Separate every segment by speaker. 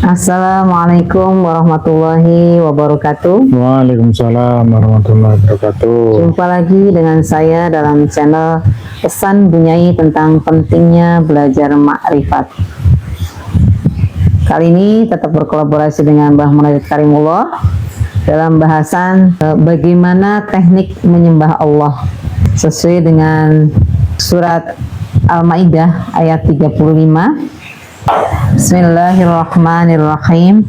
Speaker 1: Assalamualaikum warahmatullahi wabarakatuh.
Speaker 2: Waalaikumsalam warahmatullahi wabarakatuh.
Speaker 1: Jumpa lagi dengan saya dalam channel Pesan Bunyai tentang pentingnya belajar makrifat. Kali ini tetap berkolaborasi dengan Mbah Munajat Karimullah dalam bahasan bagaimana teknik menyembah Allah sesuai dengan surat Al-Maidah ayat 35. Bismillahirrahmanirrahim.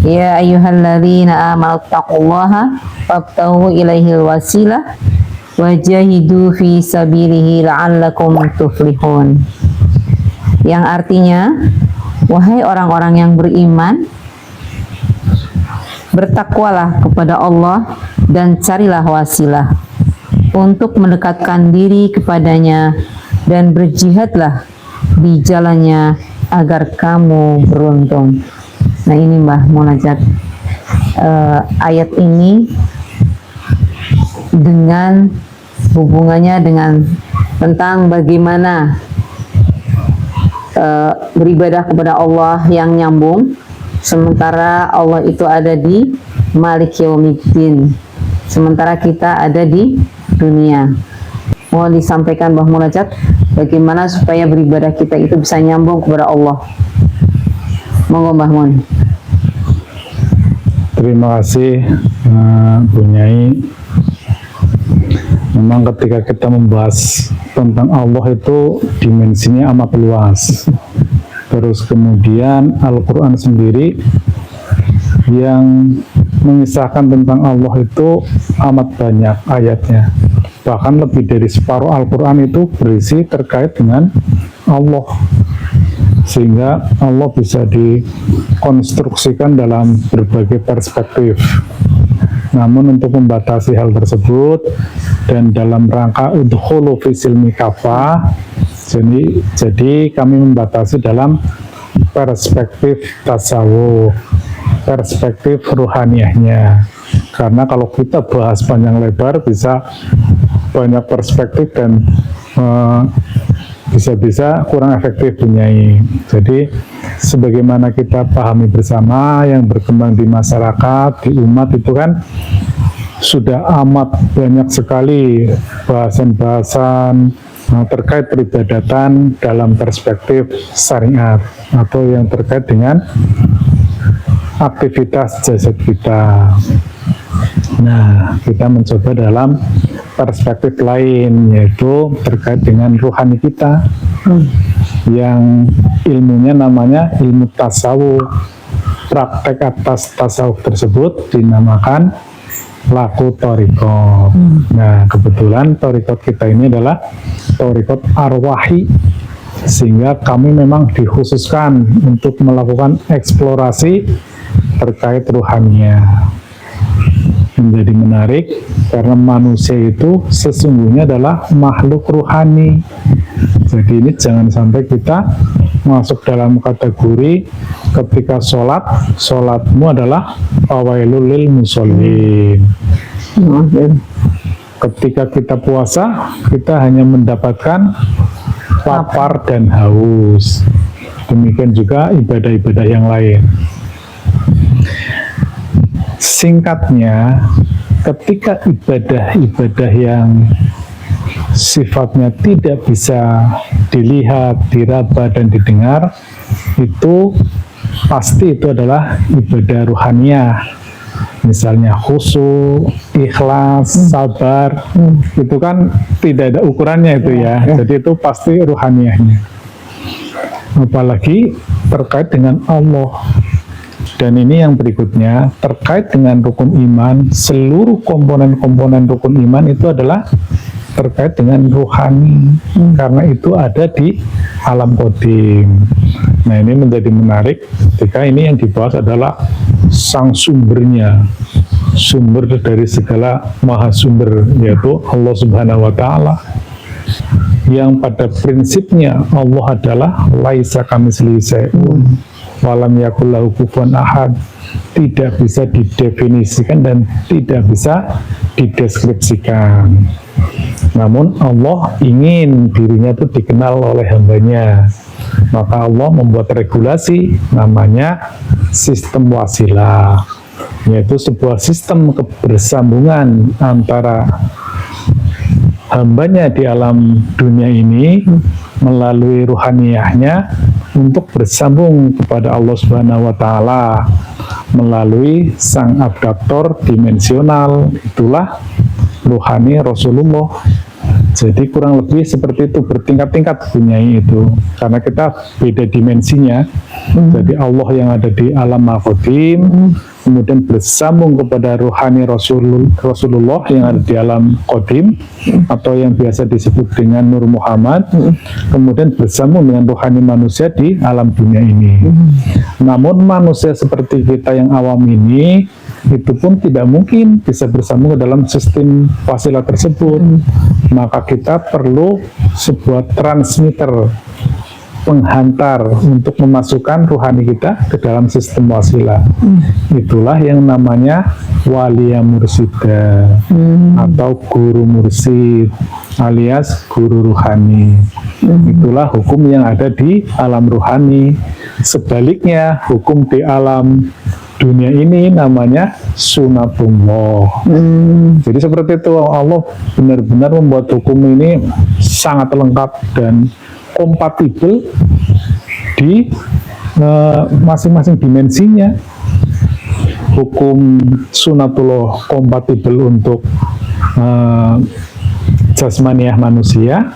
Speaker 1: Ya ayyuhalladzina amanu taqullaha wabtaghu ilaihil wasilah wajahidu fi sabilihi la'allakum tuflihun. Yang artinya, wahai orang-orang yang beriman, bertakwalah kepada Allah dan carilah wasilah untuk mendekatkan diri kepadanya dan berjihadlah di jalannya agar kamu beruntung. Nah, ini Mbah Munajat, ayat ini dengan hubungannya dengan tentang bagaimana beribadah kepada Allah yang nyambung, sementara Allah itu ada di Malik Yaumiddin, sementara kita ada di dunia. Mau disampaikan Mbah Munajat bagaimana supaya beribadah kita itu bisa nyambung kepada Allah. Monggo Mbah Mun.
Speaker 2: Terima kasih Bunyai. Memang ketika kita membahas tentang Allah itu dimensinya amat luas. Terus kemudian Al-Quran sendiri yang mengisahkan tentang Allah itu amat banyak ayatnya. Bahkan lebih dari separuh Al-Quran itu berisi terkait dengan Allah, sehingga Allah bisa dikonstruksikan dalam berbagai perspektif. Namun untuk membatasi hal tersebut dan dalam rangka udkhulu fi silmi kafah, jadi kami membatasi dalam perspektif tasawuf, perspektif ruhaniyahnya. Karena kalau kita bahas panjang lebar bisa banyak perspektif dan bisa-bisa kurang efektif Bunyai. Jadi sebagaimana kita pahami bersama yang berkembang di masyarakat, di umat itu kan sudah amat banyak sekali bahasan-bahasan terkait peribadatan dalam perspektif syariat atau yang terkait dengan aktivitas jasad kita. Nah, kita mencoba dalam perspektif lain, yaitu terkait dengan rohani kita, yang ilmunya namanya ilmu tasawuf. Praktek atas tasawuf tersebut dinamakan laku thariqat. Nah, kebetulan thariqat kita ini adalah thariqat arwahi, sehingga kami memang dikhususkan untuk melakukan eksplorasi terkait ruhaniah. Menjadi menarik karena manusia itu sesungguhnya adalah makhluk ruhani. Jadi ini jangan sampai kita masuk dalam kategori ketika sholatmu adalah fawailul lil musholin. Ketika kita puasa, kita hanya mendapatkan lapar dan haus. Demikian juga ibadah-ibadah yang lain. Singkatnya, ketika ibadah-ibadah yang sifatnya tidak bisa dilihat, diraba, dan didengar, itu pasti itu adalah ibadah ruhaniyah. Misalnya khusyuk, ikhlas, sabar, itu kan tidak ada ukurannya itu ya. Jadi itu pasti ruhaniyahnya. Apalagi terkait dengan Allah. Dan ini yang berikutnya, terkait dengan rukun iman, seluruh komponen-komponen rukun iman itu adalah terkait dengan ruhani, karena itu ada di alam qadim. Nah, ini menjadi menarik ketika ini yang dibahas adalah sang sumbernya, sumber dari segala maha sumber, yaitu Allah Subhanahu wa Ta'ala, yang pada prinsipnya Allah adalah laisa kamitslihi syai'un walam yakul lahu kufuwan ahad, tidak bisa didefinisikan dan tidak bisa dideskripsikan. Namun Allah ingin dirinya itu dikenal oleh hambanya. Maka Allah membuat regulasi namanya sistem wasilah, yaitu sebuah sistem kebersambungan antara hambanya di alam dunia ini melalui ruhaniyahnya untuk bersambung kepada Allah Subhanahu wa Ta'ala melalui sang abduktor dimensional, itulah ruhani Rasulullah. Jadi kurang lebih seperti itu, bertingkat-tingkat punyai itu, karena kita beda dimensinya. Jadi Allah yang ada di alam Al-Qadim kemudian bersambung kepada ruhani Rasulullah yang ada di alam Qadim atau yang biasa disebut dengan Nur Muhammad, kemudian bersambung dengan ruhani manusia di alam dunia ini. Namun manusia seperti kita yang awam ini itu pun tidak mungkin bisa bersambung ke dalam sistem wasilah tersebut. Maka kita perlu sebuah transmitter penghantar untuk memasukkan ruhani kita ke dalam sistem wasilah. Itulah yang namanya waliya mursida atau guru mursid alias guru ruhani. Itulah hukum yang ada di alam ruhani. Sebaliknya hukum di alam dunia ini namanya sunatullah. Jadi seperti itu, Allah benar-benar membuat hukum ini sangat lengkap dan kompatibel di masing-masing dimensinya. Hukum sunatullah kompatibel untuk jasmaniah manusia,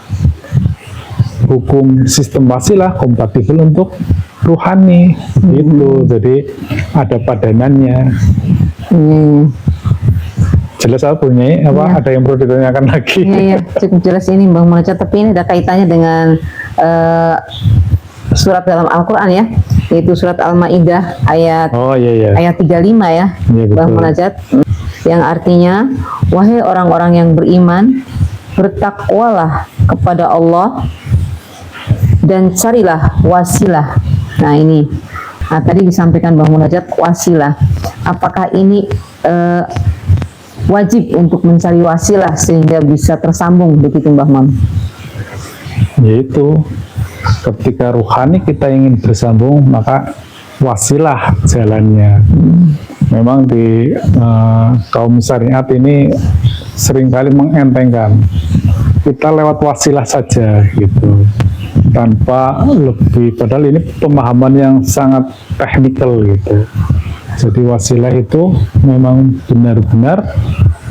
Speaker 2: hukum sistem wasilah kompatibel untuk ruhani, gitu. Jadi ada padanannya. Jelas apa punya? Apa ada yang perlu ditanyakan lagi?
Speaker 1: Iya, cukup jelas ini Bang Munajat. Tapi ini ada kaitannya dengan surat dalam Al-Quran ya, yaitu surat Al-Maidah ayat ayat 35 ya, Bang Munajat, yang artinya, wahai orang-orang yang beriman, bertakwalah kepada Allah dan carilah wasilah. Nah ini, tadi disampaikan Bang Munajat wasilah. Apakah ini wajib untuk mencari wasilah sehingga bisa tersambung begitu Mbah Mun?
Speaker 2: Yaitu ketika ruhani kita ingin bersambung, maka wasilah jalannya. Memang di kaum syariat ini seringkali mengentengkan, kita lewat wasilah saja gitu, tanpa lebih, padahal ini pemahaman yang sangat teknikal gitu. Jadi wasilah itu memang benar-benar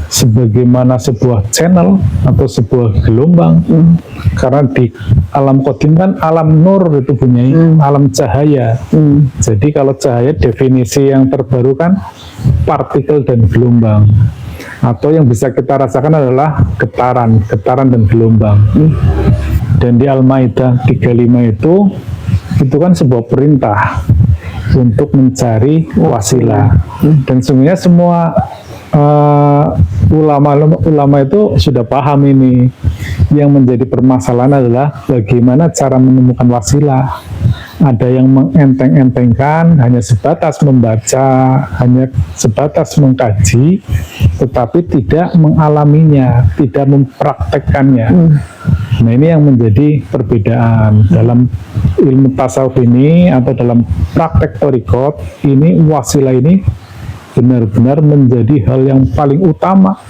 Speaker 2: sebagaimana sebuah channel atau sebuah gelombang. Karena di alam qadim kan alam nur itu punya alam cahaya. Jadi kalau cahaya definisi yang terbaru kan partikel dan gelombang. Atau yang bisa kita rasakan adalah getaran dan gelombang. Dan di Al-Maidah 35 itu kan sebuah perintah untuk mencari wasilah. Dan sebenarnya semua ulama itu sudah paham ini. Yang menjadi permasalahan adalah bagaimana cara menemukan wasilah. Ada yang mengenteng-entengkan, hanya sebatas membaca, hanya sebatas mengkaji, tetapi tidak mengalaminya, tidak mempraktekkannya. Nah ini yang menjadi perbedaan dalam ilmu tasawuf ini atau dalam praktek thariqat ini. Wasilah ini benar-benar menjadi hal yang paling utama.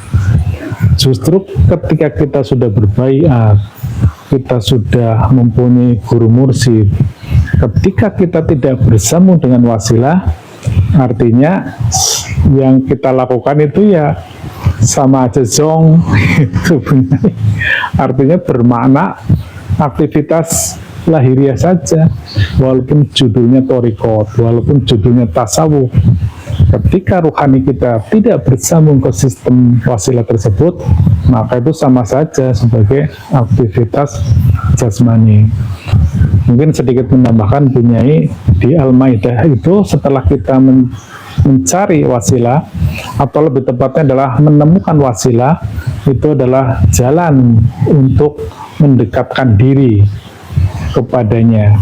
Speaker 2: Justru ketika kita sudah berbaiat, kita sudah mempunyai guru mursyid, ketika kita tidak bersambung dengan wasilah, artinya yang kita lakukan itu ya sama aja zong. Artinya bermakna aktivitas lahiriah saja, walaupun judulnya thariqat, walaupun judulnya tasawuf. Ketika ruhani kita tidak bersambung ke sistem wasilah tersebut, maka itu sama saja sebagai aktivitas jasmani. Mungkin sedikit menambahkan punyai di Al-Maidah itu, setelah kita mencari wasilah, atau lebih tepatnya adalah menemukan wasilah, itu adalah jalan untuk mendekatkan diri kepadanya.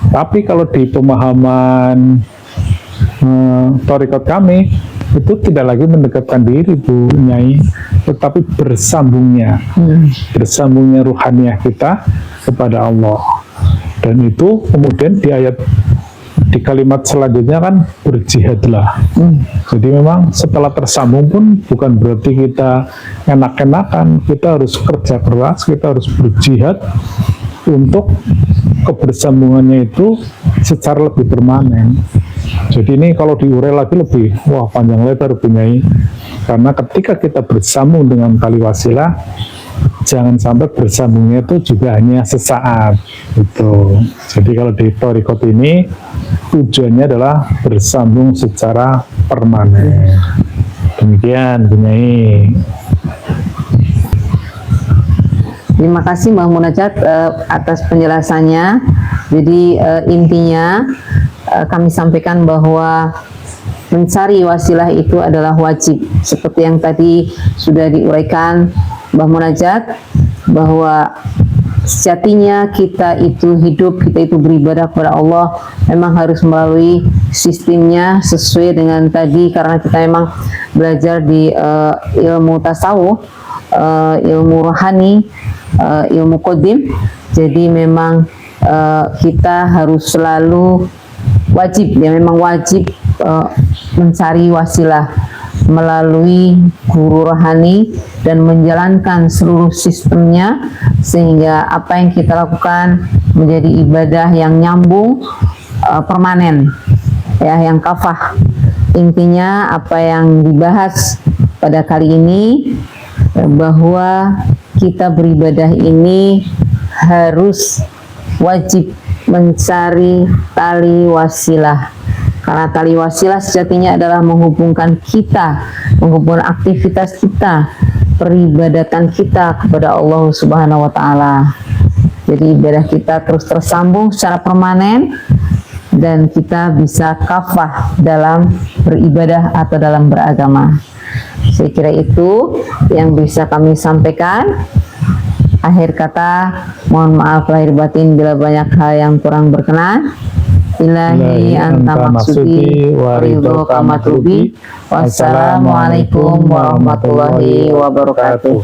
Speaker 2: Tapi kalau di pemahaman thariqat kami itu tidak lagi mendekatkan diri Bu Nyai, tetapi bersambungnya ruhaniyah kita kepada Allah. Dan itu kemudian di kalimat selanjutnya kan berjihadlah. Jadi memang setelah tersambung pun bukan berarti kita enak-enakan, kita harus kerja keras, kita harus berjihad untuk kebersambungannya itu secara lebih permanen. Jadi ini kalau diurai lagi lebih panjang lebar Bunyai, karena ketika kita bersambung dengan tali wasilah, jangan sampai bersambungnya itu juga hanya sesaat gitu. Jadi kalau di thariqat ini tujuannya adalah bersambung secara permanen. Demikian Bunyai.
Speaker 1: Terima kasih Mbah Munajat atas penjelasannya. Jadi intinya kami sampaikan bahwa mencari wasilah itu adalah wajib, seperti yang tadi sudah diuraikan Mbah Munajat, bahwa sejatinya kita itu hidup, kita itu beribadah kepada Allah memang harus melalui sistemnya sesuai dengan tadi, karena kita memang belajar di ilmu tasawuf, ilmu rohani, ilmu qadim. Jadi memang kita harus selalu wajib, ya memang wajib mencari wasilah melalui guru rohani dan menjalankan seluruh sistemnya, sehingga apa yang kita lakukan menjadi ibadah yang nyambung, permanen, ya, yang kafah. Intinya apa yang dibahas pada kali ini, bahwa kita beribadah ini harus wajib mencari tali wasilah, karena tali wasilah sejatinya adalah menghubungkan kita, menghubungkan aktivitas kita, peribadatan kita kepada Allah Subhanahu wa Ta'ala. Jadi ibadah kita terus tersambung secara permanen, dan kita bisa kafah dalam beribadah atau dalam beragama. Saya kira itu yang bisa kami sampaikan. Akhir kata, mohon maaf lahir batin bila banyak hal yang kurang berkenan. Ilahi anta maksudi wa ridhoka matlubi. Wassalamualaikum warahmatullahi wabarakatuh.